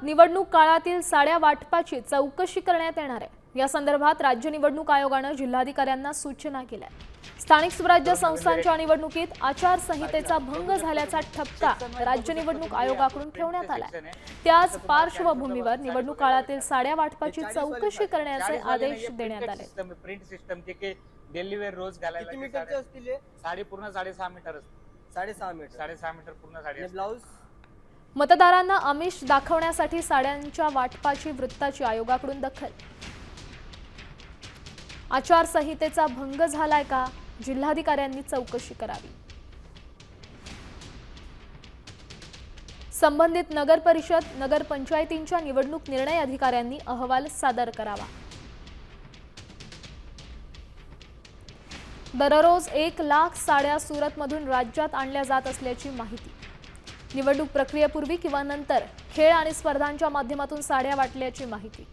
निवडणूक काळातील साड्या वाटपाची चौकशी करण्यात येणार आहे। या संदर्भात राज्य निवडणूक आयोगाने जिल्हाधिकाऱ्यांना सूचना केल्या आहेत। स्थानिक स्वराज्य संस्थांच्या निवडणुकीत आचारसंहितेचा भंग झाल्याचा ठपका राज्य निवडणूक आयोगाकडून ठेवण्यात आला आहे। त्याच पार्श्वभूमीवर निवडणूक काळातील साड्या वाटपाची चौकशी करण्याचे आदेश देण्यात आले। प्रिंट सिस्टम के डेली वेअर रोज घालायला किती मीटरचे असतील? साडी पूर्ण 6.5 मीटर असते। 6.5 मीटर 6.5 मीटर पूर्ण साडी असते। ब्लाउज मतदारांना आमिष दाखवण्यासाठी साड्यांच्या वाटपाची वृत्ताची आयोगाकडून दखल। आचारसंहितेचा भंग झालाय का? जिल्हाधिकाऱ्यांनी चौकशी करावी। संबंधित नगर परिषद नगर पंचायतींच्या निवडणूक निर्णय अधिकाऱ्यांनी अहवाल सादर करावा। दररोज 1 लाख साड्या सुरतमधून राज्यात आणल्या जात असल्याची माहिती। निवडणूक प्रक्रियेपूर्वी किंवा नंतर खेळ आणि स्पर्धांच्या माध्यमातून साड्या वाटल्याची माहिती।